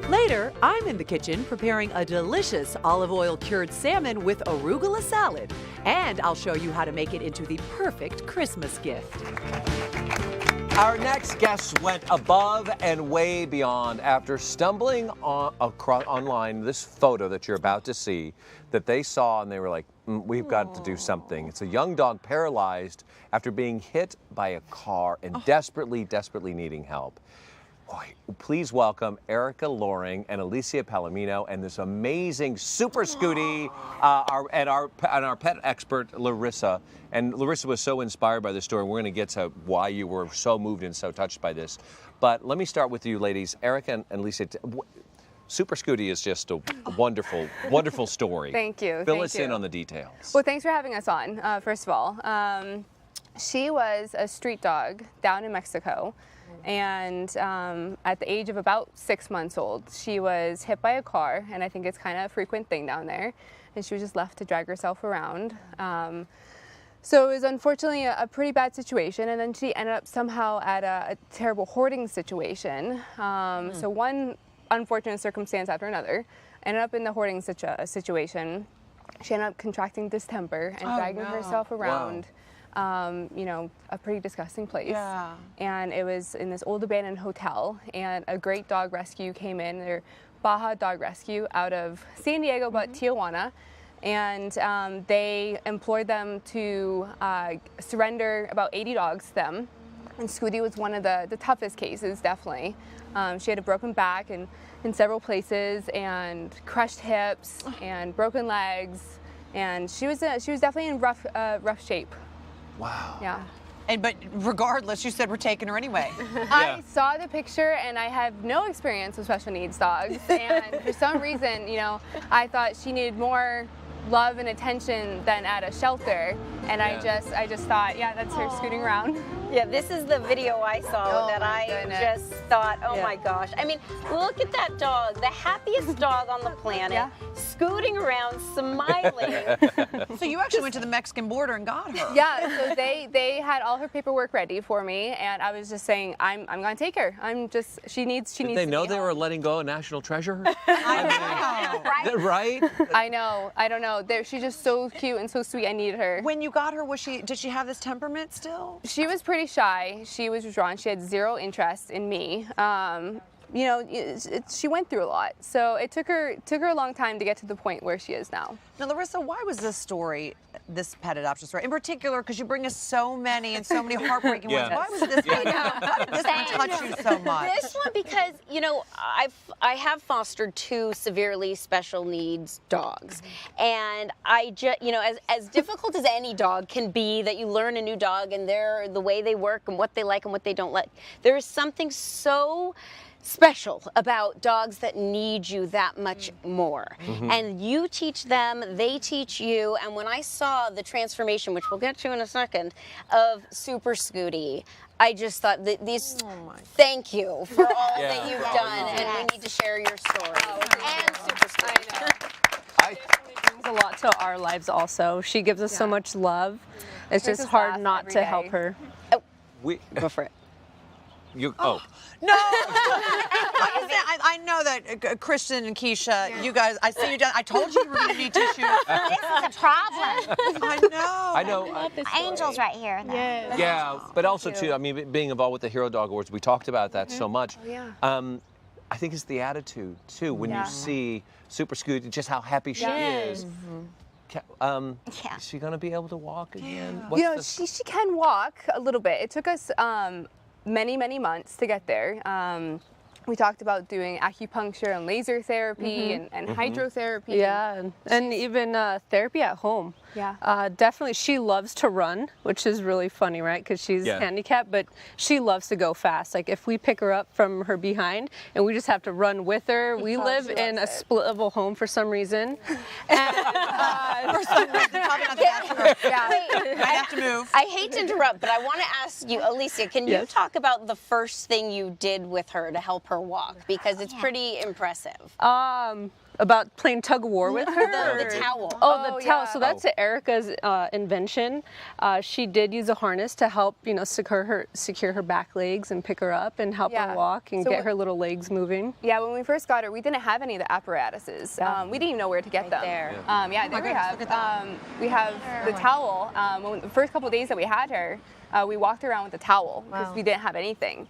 Later, I'm in the kitchen preparing a delicious olive oil cured salmon with arugula salad. And I'll show you how to make it into the perfect Christmas gift. Our next guest went above and way beyond after stumbling online this photo that you're about to see that they saw and they were like, we've got to do something. It's a young dog paralyzed after being hit by a car and desperately needing help. Boy, please welcome Erica Loring and Alicia Palomino and this amazing Super Scooty, our pet expert Larissa. And Larissa was so inspired by this story. We're going to get to why you were so moved and so touched by this. But let me start with you, ladies. Erica and Alicia. Super Scooty is just a wonderful, wonderful story. Thank you. Fill us in on the details. Well, thanks for having us on. First of all, she was a street dog down in Mexico. And at the age of about 6 months old, she was hit by a car, and I think it's kind of a frequent thing down there, and she was just left to drag herself around. So it was unfortunately a pretty bad situation, and then she ended up somehow at a terrible hoarding situation. So one unfortunate circumstance after another, ended up in the hoarding situation. She ended up contracting distemper and dragging herself around. Wow. A pretty disgusting place. Yeah. And it was in this old abandoned hotel, and a great dog rescue came in. They're Baja Dog Rescue out of San Diego, but Tijuana. And they implored them to surrender about 80 dogs to them. And Scooty was one of the toughest cases, definitely. She had a broken back in several places, and crushed hips, and broken legs. And she was definitely in rough shape. Wow. Yeah. But regardless, you said we're taking her anyway. I saw the picture, and I have no experience with special needs dogs. And for some reason, I thought she needed more love and attention than at a shelter. And I just thought, yeah, that's her scooting around. Yeah, this is the video I saw that I just thought, oh my gosh. I mean, look at that dog, the happiest dog on the planet, scooting around, smiling. So you actually went to the Mexican border and got her. Yeah, so they had all her paperwork ready for me, and I was just saying, I'm gonna take her. She needs. Did they know they were letting go of National Treasure? I know. Right? I know. I don't know. She's just so cute and so sweet. I needed her. When you got her, did she have this temperament still? She was pretty shy. She was withdrawn. She had zero interest in me. She went through a lot, so it took her a long time to get to the point where she is now. Now, Larissa, why was this pet adoption story in particular, because you bring us so many heartbreaking ones. Why was this one? Why did this one touch you so much? This one because, I have fostered 2 severely special needs dogs. And I just, as difficult as any dog can be, that you learn a new dog and the way they work and what they like and what they don't like, there is something so special about dogs that need you that much more. And you teach them, they teach you. And when I saw the transformation, which we'll get to in a second, of Super Scooty, I just thought that thank you for all that you've done, and we need to share your story. And Super Scooty. It brings a lot to our lives also. She gives us so much love. It's just hard not to help her. Go for it. No. I know that Kristen and Keisha, you guys, I see you done. I told you were going to need tissues. This is a problem. I know. Angel's right here, though. Yeah, but also too, I mean, being involved with the Hero Dog Awards, we talked about that so much. I think it's the attitude too. When you see Super Scooty, just how happy she is. Is she going to be able to walk again? She can walk a little bit. It took us many months to get there. We talked about doing acupuncture and laser therapy and hydrotherapy. Yeah, and even therapy at home. Yeah. Definitely, she loves to run, which is really funny, right? Because she's handicapped, but she loves to go fast. Like if we pick her up from her behind and we just have to run with her. We live in a split-level home for some reason. And, for some reason, probably not the bathroom. I have to move. I hate to interrupt, but I want to ask you, Alicia, can you talk about the first thing you did with her to help her walk? Because it's pretty impressive. About playing tug of war with her? The towel. Oh, the towel. yeah. So that's Erica's invention. She did use a harness to help, secure her back legs and pick her up and help her walk and get her little legs moving. Yeah, when we first got her, we didn't have any of the apparatuses. We didn't even know where to get them. there. Yeah, there we have. We have the towel. The first couple of days that we had her, we walked around with the towel because we didn't have anything.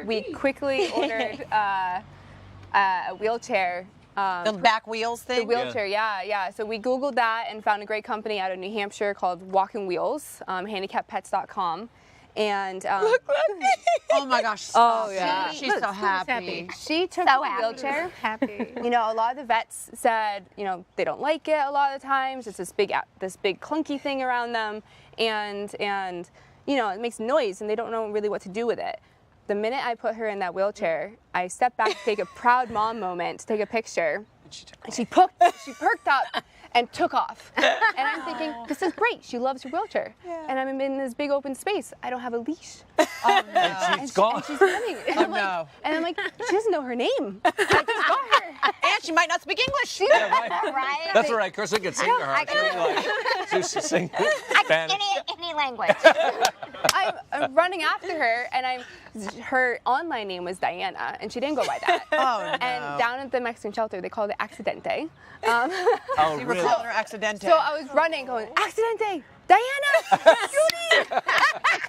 We quickly ordered a wheelchair. The back wheels thing? The wheelchair, yeah. So we Googled that and found a great company out of New Hampshire called Walking Wheels, handicappets.com. And oh my gosh. Oh, yeah. She's so happy. she took So the happy. wheelchair. Happy. A lot of the vets said, they don't like it a lot of the times. It's this big clunky thing around them, and it makes noise, and they don't know really what to do with it. The minute I put her in that wheelchair, I stepped back to take a proud mom moment, to take a picture. And she perked up and took off. And I'm thinking, this is great. She loves her wheelchair. And I'm in this big open space. I don't have a leash. Oh, no. And she's gone. And she's running. And I'm like, she doesn't know her name. I just got her. And she might not speak English. Right? That's all right. Kristen can sing to her. She'll sing Spanish. Any language. I'm running after her, and her online name was Diana, and she didn't go by that. Oh, no. And down at the Mexican shelter, they called it Accidente. Oh, You were really? calling her accidente. So I was running, going, Accidente, Diana, Scooty.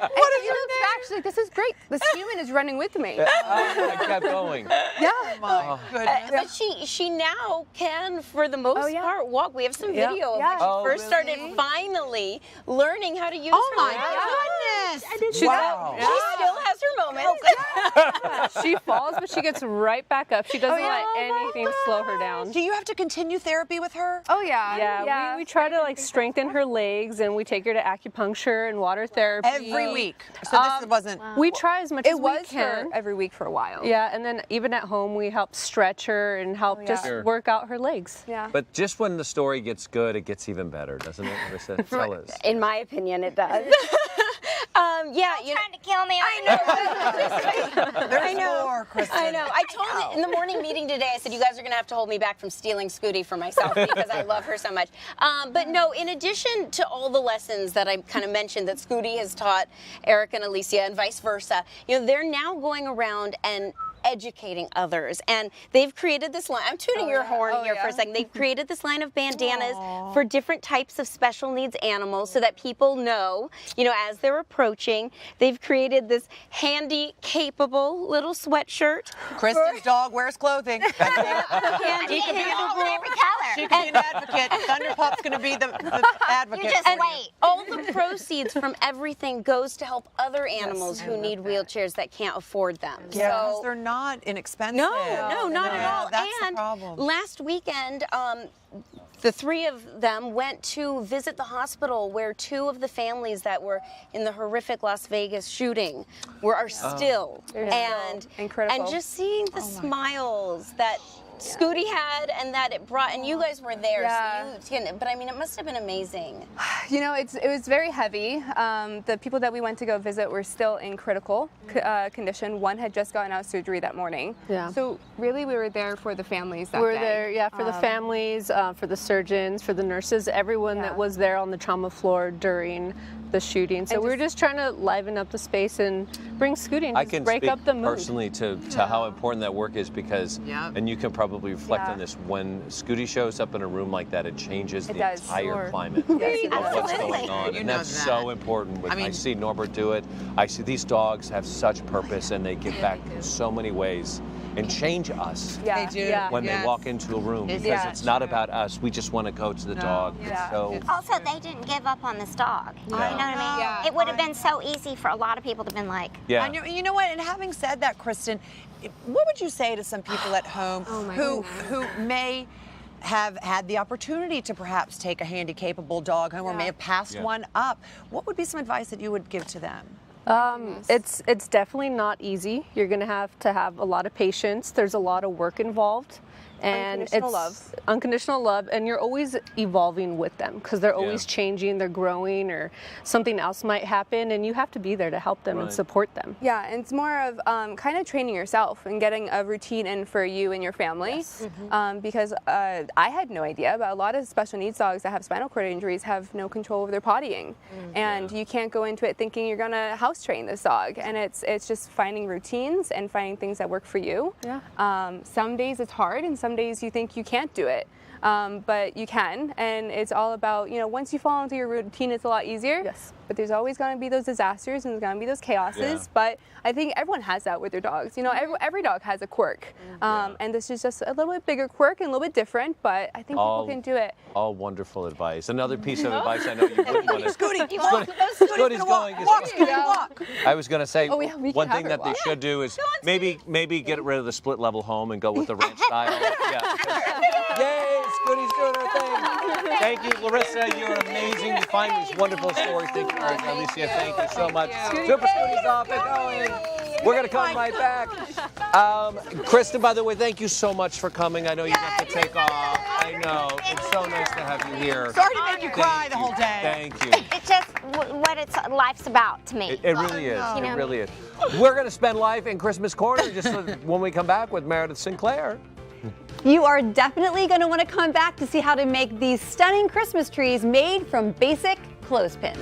What is your name? Actually, this is great. This human is running with me. I kept going. Yeah. My goodness. But she now can, for the most part, walk. We have some video of when she Oh, first really? started finally learning how to use Oh her my legs. goodness. Wow. She still has her moments. She falls, but she gets right back up. She doesn't let anything slow her down. Do you have to continue therapy with her? Oh, yeah. Yeah, we try to strengthen her legs, and we take her to acupuncture and water therapy. Every week. So this wasn't. We try as much It as we was can. for every week for a while. Yeah, and then even at home, we help stretch her and help just Sure. work out her legs. Yeah. But just when the story gets good, it gets even better, doesn't it, Larissa? Tell us. In my opinion, it does. Trying to kill me. There's more, Kristen. I know. I told in the morning meeting today, I said, you guys are going to have to hold me back from stealing Scooty for myself because I love her so much. But no, in addition to all the lessons that I kind of mentioned that Scooty has taught Eric and Alicia and vice versa, they're now going around and educating others, and they've created this line. I'm tooting your horn here for a second. They've created this line of bandanas for different types of special needs animals so that people know, as they're approaching. They've created this handy, capable little sweatshirt. Kristen's dog wears clothing. Handy, Every capable. color. She can be an advocate. Thunderpup's going to be the advocate. You just for you. wait. All the proceeds from everything goes to help other animals who need wheelchairs that can't afford them. Yeah, So because they're not inexpensive. No, not at all. That's And the problem. last weekend, the three of them went to visit the hospital where two of the families that were in the horrific Las Vegas shooting are still. And Incredible. And just seeing the smiles that Scooty had and that it brought, and you guys were there, so but I mean, it must have been amazing. It was very heavy. The people that we went to go visit were still in critical condition. One had just gotten out of surgery that morning. Yeah. So really, we were there for the families that We're day. there, for the families, for the surgeons, for the nurses, everyone that was there on the trauma floor during the shooting. So we were just trying to liven up the space and bring Scooty and I just can break speak up the mood. personally to how important that work is because, and you can probably reflect on this, when Scooty shows up in a room like that, it changes the does. entire Sure. climate Yes, it of does. what's going on. You And know that's that. so important. I see Norbert do it. I see these dogs have such purpose and they give back in so many ways and change us Yeah. They do. Yeah. when they walk into a room because it's not about us. We just want to go to the dog. Yeah. So Also, they didn't give up on this dog. You know what I mean? Yeah. It would have been so easy for a lot of people to have been like, yeah. And you know what? And having said that, Kristen, what would you say to some people at home who may have had the opportunity to perhaps take a handy capable dog home or may have passed one up? What would be some advice that you would give to them? It's definitely not easy. You're going to have a lot of patience. There's a lot of work involved. And Unconditional love. Unconditional love, and you're always evolving with them because they're always changing, they're growing, or something else might happen, and you have to be there to help them and support them. Yeah, and it's more of kind of training yourself and getting a routine in for you and your family. Yes. Because I had no idea, but a lot of special needs dogs that have spinal cord injuries have no control over their pottying, and you can't go into it thinking you're gonna house train this dog. And it's just finding routines and finding things that work for you. Yeah. Some days it's hard, and some days you think you can't do it. But you can, and it's all about, once you fall into your routine, it's a lot easier. Yes. But there's always going to be those disasters, and there's going to be those chaoses. But I think everyone has that with their dogs. Every dog has a quirk. And this is just a little bit bigger quirk and a little bit different, but I think people can do it. All wonderful advice. Another piece of advice I know you wouldn't want to... Scooty, Scooty's going. walk. I was going to say, we can one have thing her that they walk. should do is maybe get rid of the split level home and go with the ranch style. Yay, Scooty's doing her thing. Thank you, Larissa. You're amazing. You find these wonderful stories. Thank you, Alicia. Thank you so much. Super Scooty's off and going. We're going to come right back. Kristen, by the way, thank you so much for coming. I know you have to take off. I know. It's so nice to have you here. Sorry to make you cry the whole day. Thank you. It's just what life's about to me. It really is. It really is. We're going to spend life in Christmas Corner just when we come back with Meredith Sinclair. You are definitely going to want to come back to see how to make these stunning Christmas trees made from basic clothespins.